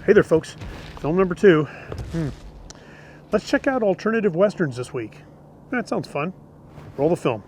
Hey there, folks. Film number 2. Let's check out alternative westerns this week. That sounds fun. Roll the film.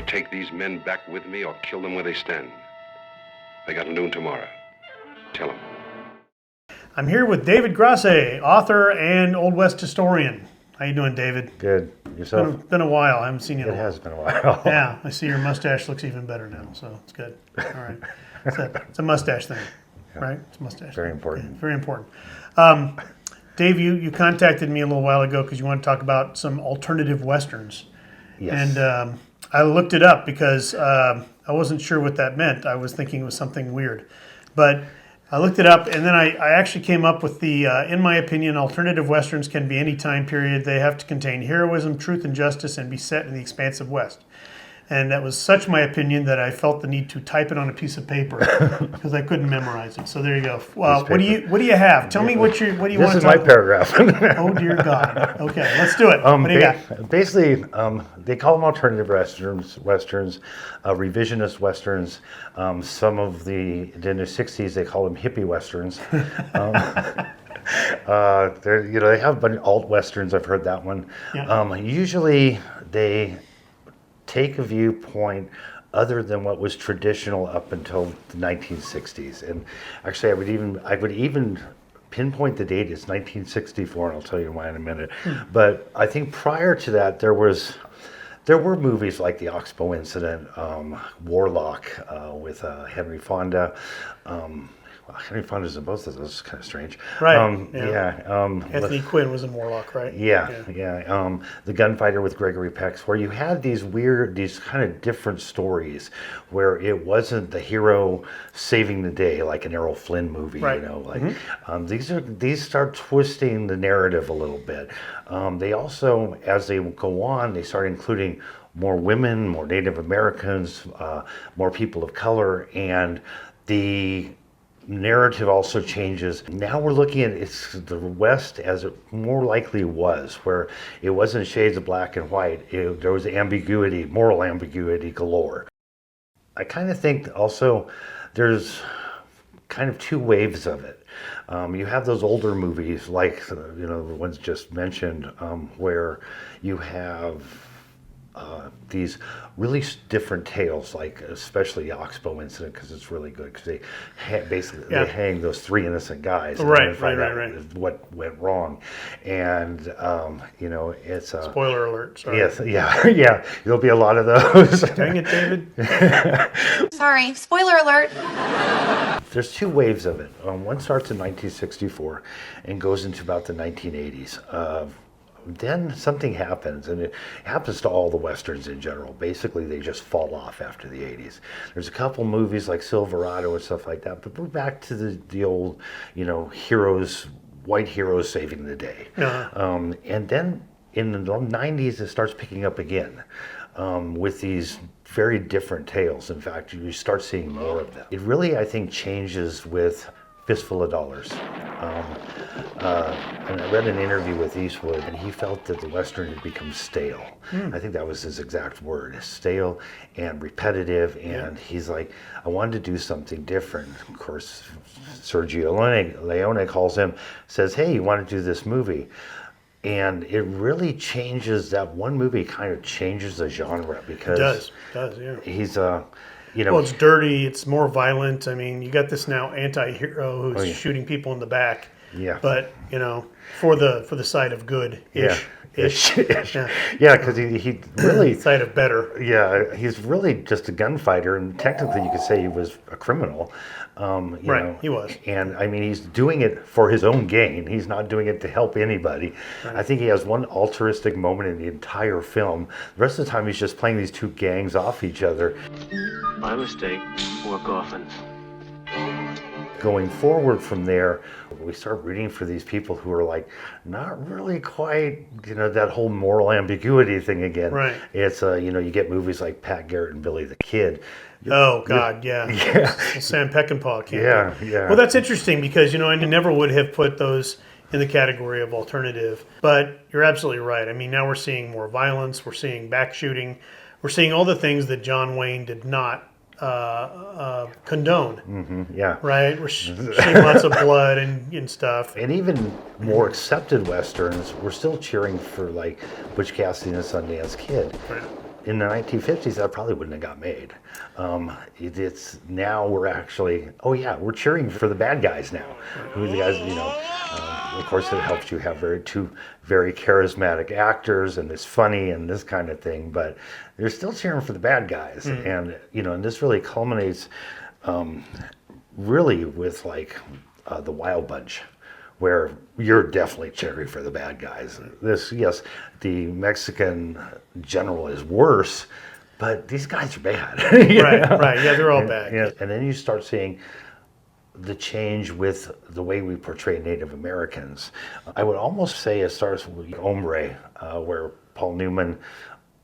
Take these men back with me or kill them where they stand. They got noon tomorrow. Tell them. I'm here with David Grasse, author and Old West historian. How you doing, David? Good. Yourself? Been a while. I haven't seen you in a while. It has been a while. Yeah, I see your mustache looks even better now, so it's good. All right. It's a mustache thing, right? It's a mustache Very thing. important. Yeah, very important. Dave, you contacted me a little while ago because you want to talk about some alternative westerns. Yes. And I looked it up because I wasn't sure what that meant. I was thinking it was something weird. But I looked it up, and then I actually came up with the, in my opinion, alternative westerns can be any time period. They have to contain heroism, truth, and justice, and be set in the expansive West. And that was such my opinion that I felt the need to type it on a piece of paper because I couldn't memorize it. So there you go. Well, what do you have? Tell me what do you want to talk about? This is my paragraph. Oh dear God. Okay, let's do it. What do you got? Basically, they call them alternative westerns, revisionist westerns. Some of in the 60s they call them hippie westerns. They have a bunch of alt westerns. I've heard that one. Yeah. Usually they take a viewpoint other than what was traditional up until the 1960s. And actually, I would even pinpoint the date. It's 1964, and I'll tell you why in a minute. But I think prior to that, there were movies like the Oxbow Incident, Warlock with Henry Fonda. Henry Fonda's in both of those. It's kind of strange. Right. Anthony Quinn was in Warlock, right? Yeah. The Gunfighter with Gregory Peck, where you had these kind of different stories where it wasn't the hero saving the day like an Errol Flynn movie, right. These start twisting the narrative a little bit. They also, as they go on, they start including more women, more Native Americans, more people of color, and the narrative also changes. Now we're looking at the West as it more likely was, where it wasn't shades of black and white. There was ambiguity, moral ambiguity galore. I kind of think also there's kind of two waves of it. You have those older movies like the ones just mentioned, where you have these really different tales, like especially the Oxbow Incident, because it's really good because they they hang those 3 innocent guys and find out what went wrong, and it's spoiler alert. Sorry. Yes, yeah. There'll be a lot of those. Dang it, David. Sorry, spoiler alert. There's 2 waves of it. One starts in 1964 and goes into about the 1980s. Then something happens, and it happens to all the westerns in general. Basically, they just fall off after the 80s. There's a couple movies like Silverado and stuff like that, but we're back to the old, heroes, white heroes saving the day. Uh-huh. And then in the 90s, it starts picking up again with these very different tales. In fact, you start seeing more of them. It really, I think, changes with Fistful of Dollars. And I read an interview with Eastwood, and he felt that the Western had become stale. I think that was his exact word, stale and repetitive. And he's like, I wanted to do something different. Of course, Sergio Leone calls him, says, hey, you want to do this movie? And it really changes, that one movie kind of changes the genre because it does, yeah. He's well, it's dirty. It's more violent. I mean, you got this now anti-hero who's shooting people in the back. Yeah. But for the side of good. Ish. Yeah, because he really side of better. Yeah, he's really just a gunfighter, and technically you could say he was a criminal. He was. And I mean, he's doing it for his own gain. He's not doing it to help anybody. Right. I think he has one altruistic moment in the entire film. The rest of the time, he's just playing these 2 gangs off each other. My mistake, more coffins. going forward from there, we start rooting for these people who are like not really quite, that whole moral ambiguity thing again. Right. It's you get movies like Pat Garrett and Billy the Kid. Oh God, yeah. Sam Peckinpah campaign. Yeah. Well, that's interesting because I never would have put those in the category of alternative, but you're absolutely right. I mean, now we're seeing more violence, we're seeing back shooting, we're seeing all the things that John Wayne did not condone. Mm-hmm, yeah. Right? We're seeing lots of blood and stuff. And even more accepted Westerns, we're still cheering for like Butch Cassidy and the Sundance Kid. Right. In the 1950s, that probably wouldn't have got made. It's now we're actually, we're cheering for the bad guys now. Who the guys, of course, it helps you have two very charismatic actors, and it's funny and this kind of thing. But they're still cheering for the bad guys, and and this really culminates, really with like the Wild Bunch, where you're definitely cheering for the bad guys. Yes, the Mexican general is worse, but these guys are bad. Right. Yeah, they're all bad. Yeah. And then you start seeing the change with the way we portray Native Americans. I would almost say it starts with Hombre, where Paul Newman,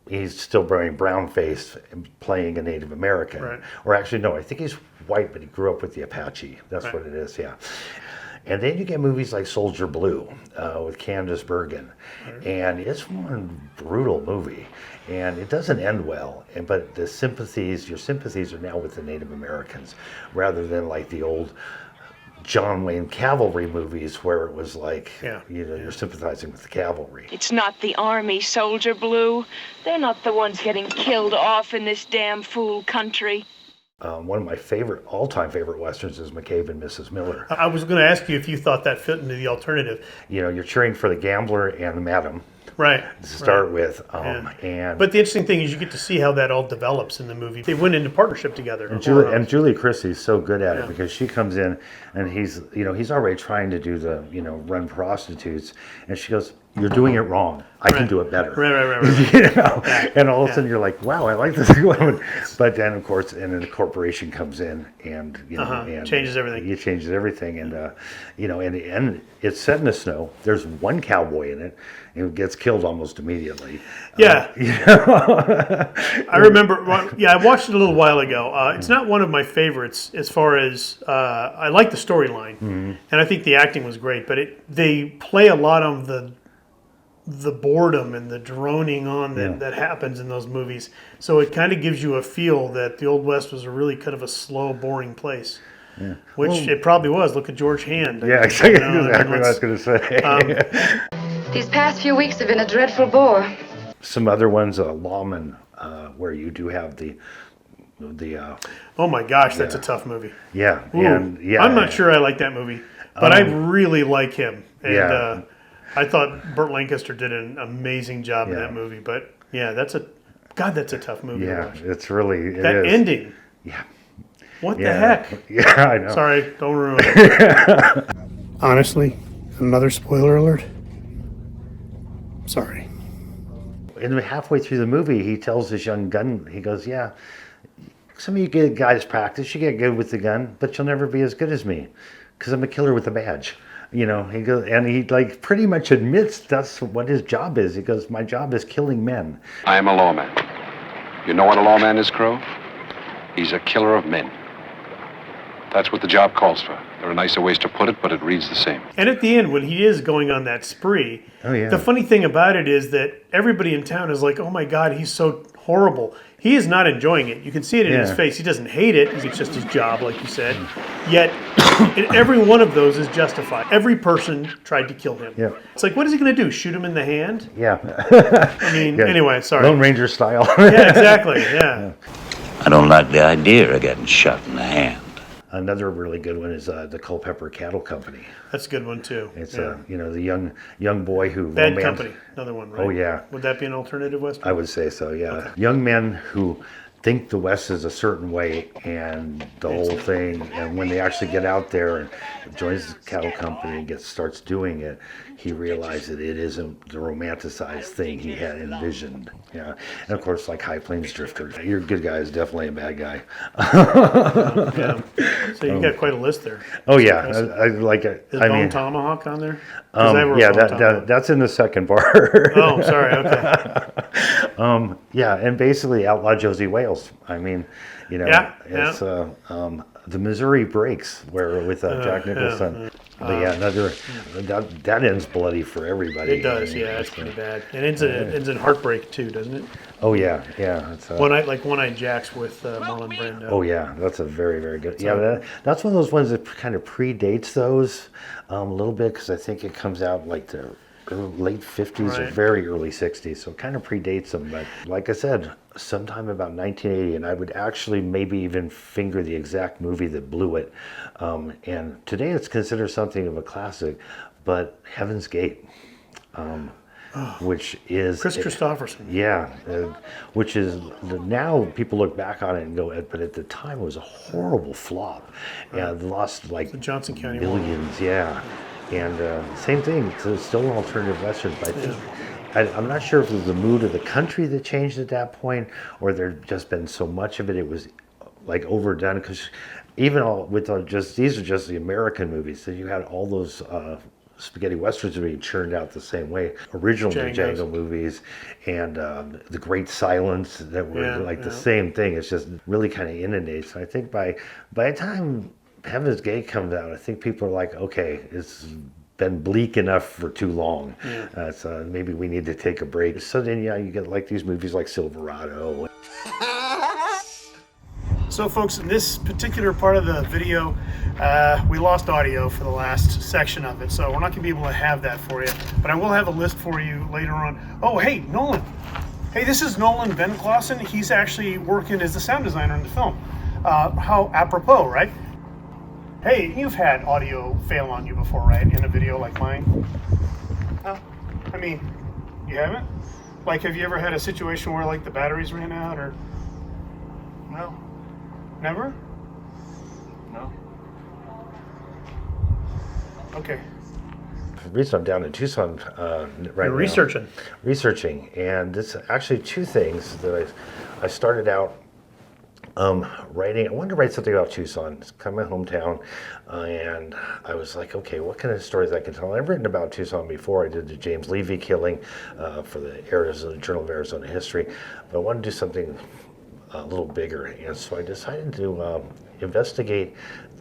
he's still wearing brown face and playing a Native American. Right. Or actually, no, I think he's white, but he grew up with the Apache. That's Right. what it is, yeah. And then you get movies like Soldier Blue with Candice Bergen. And it's one brutal movie. And it doesn't end well. But your sympathies are now with the Native Americans rather than like the old John Wayne cavalry movies where it was like, you're sympathizing with the cavalry. It's not the army, Soldier Blue. They're not the ones getting killed off in this damn fool country. One of my all-time favorite Westerns is McCabe and Mrs. Miller. I was going to ask you if you thought that fit into the alternative. You're cheering for the gambler and the madam. Right. To start with. And but the interesting thing is you get to see how that all develops in the movie. They went into partnership together. And Julie Christie's so good at it because she comes in and he's already trying to do the, run prostitutes. And she goes, "You're doing it wrong. I can do it better." Right. And all of a sudden you're like, "Wow, I like this woman." But then of course, and then the corporation comes in and and changes everything. It changes everything, and in the end, it's set in the snow. There's one cowboy in it, and gets killed almost immediately. Yeah. I remember. I watched it a little while ago. It's not one of my favorites as far as I like the storyline, and I think the acting was great. But they play a lot of the boredom and the droning on that happens in those movies. So it kind of gives you a feel that the Old West was a really kind of a slow, boring place. Yeah. Which it probably was. Look at George Hand. Yeah, exactly what I was going to say. These past few weeks have been a dreadful bore. Some other ones, Lawman, where you do have the oh my gosh, that's a tough movie. Yeah. Ooh, I'm not sure I like that movie, but I really like him. And I thought Burt Lancaster did an amazing job in that movie. But that's a tough movie to watch. That ending. Yeah. What the heck? Yeah, I know. Sorry, don't ruin it. Honestly, another spoiler alert. Sorry. And halfway through the movie, he tells this young gun, he goes, "Yeah, some of you guys practice, you get good with the gun, but you'll never be as good as me, because I'm a killer with a badge." He goes, and he like pretty much admits that's what his job is. He goes, "My job is killing men." I am a lawman. You know what a lawman is, Crow? He's a killer of men. That's what the job calls for. There are nicer ways to put it, but it reads the same. And at the end, when he is going on that spree, the funny thing about it is that everybody in town is like, "Oh my God, he's so horrible." He is not enjoying it. You can see it in his face. He doesn't hate it. It's just his job, like you said. Yet, every one of those is justified. Every person tried to kill him. Yeah. It's like, what is he going to do? Shoot him in the hand? Yeah. I mean, anyway, sorry. Lone Ranger style. Yeah, exactly. Yeah. I don't like the idea of getting shot in the hand. Another really good one is the Culpepper Cattle Company. That's a good one too. It's the young boy who Bad Company, another one, right? Oh yeah. Would that be an alternative Western? I would say so. Yeah. Okay. Young men who think the West is a certain way and the whole thing, and when they actually get out there and joins the cattle company and starts doing it, he realized that it isn't the romanticized thing he had envisioned. Yeah, and of course, like High Plains Drifter, your good guy is definitely a bad guy. Yeah. So you got quite a list there. Oh yeah, I like it. Is I Bone mean, Tomahawk on there? 'Cause I wrote yeah, Bone Tomahawk. that's in the second part. Oh, sorry. Okay. Yeah, and basically Outlaw Josey Wales. I mean, you know, Yeah, it's the Missouri Breaks, where with Jack Nicholson. But yeah, another that ends bloody for everybody. It does. Yeah, it's pretty bad. And it ends in heartbreak too, doesn't it? Oh yeah, yeah. It's, One-Eyed Jacks with Marlon Brando. oh yeah, that's a very, very good. Yeah, that's one of those ones that kind of predates those a little bit, because I think it comes out like the late 50s or Right. very early 60s, so it kind of predates them. But like I said, sometime about 1980, and I would actually maybe even finger the exact movie that blew it. And today it's considered something of a classic, but Heaven's Gate, which is Chris Christopherson. yeah, which is now people look back on it and go, but at the time it was a horrible flop, and lost like The Johnson County one. millions. Yeah, and same thing. It's still an alternative western, but I think I'm not sure if it was the mood of the country that changed at that point, or there'd just been so much of it, it was like overdone. Because even these are just the American movies, so you had all those spaghetti westerns being churned out the same way. Original Django movies and The Great Silence that were the same thing. It's just really kind of inundates. I think by the time Heaven's Gate comes out, I think people are like, okay, it's been bleak enough for too long. So maybe we need to take a break. So then, yeah, you get like these movies like Silverado. So folks, in this particular part of the video, we lost audio for the last section of it, so we're not going to be able to have that for you. But I will have a list for you later on. Oh, hey, Nolan. Hey, this is Nolan Van Clausen. He's actually working as the sound designer in the film. How apropos, right? Hey, you've had audio fail on you before, right? In a video like mine? No. I mean, you haven't? Like, have you ever had a situation where, like, the batteries ran out, or... No. Never? No. Okay. The reason I'm down in Tucson right You're now. Researching. And it's actually two things that I started out writing. I wanted to write something about Tucson. It's kind of my hometown. And I was like, okay, what kind of stories I can tell? I've written about Tucson before. I did the James Levy killing for the Journal of Arizona History. But I wanted to do something a little bigger, and so I decided to investigate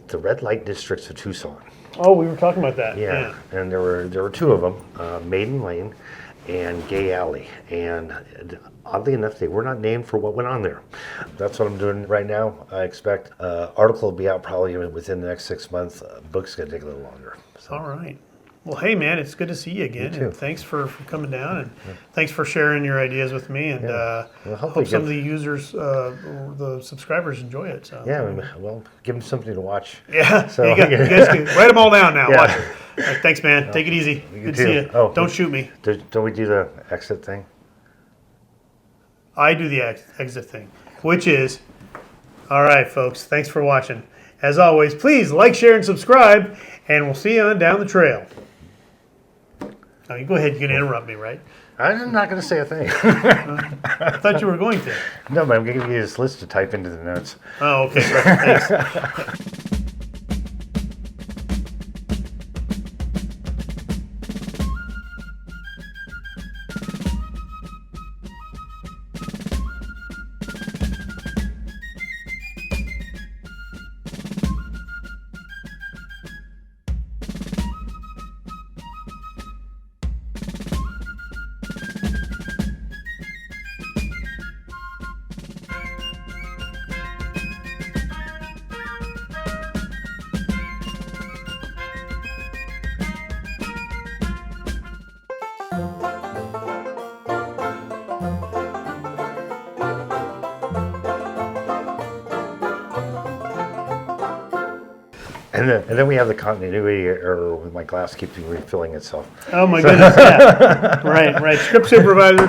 the red light districts of Tucson. Oh, we were talking about that. Yeah. And there were two of them, Maiden Lane and Gay Alley, and oddly enough, they were not named for what went on there. That's what I'm doing right now. I expect article will be out probably within the next 6 months. Book's gonna take a little longer. So. All right. Well, hey, man, it's good to see you again. You too. And thanks for coming down, and thanks for sharing your ideas with me. And Well, hope some of the users, the subscribers, enjoy it. So. Yeah, well, give them something to watch. Yeah, So, you guys can write them all down now. Yeah. Watch it. All right, thanks, man. Take it easy. Good to see you. Oh, Don't shoot me. Don't we do the exit thing? I do the exit thing, which is, all right, folks, thanks for watching. As always, please like, share, and subscribe, and we'll see you on down the trail. Now, you go ahead, you're going to interrupt me, right? I'm not going to say a thing. I thought you were going to. No, but I'm going to give you this list to type into the notes. Oh, okay, thanks. And then we have the continuity error with my glass keeps refilling itself. Oh my goodness, yeah. Right. Script supervisor.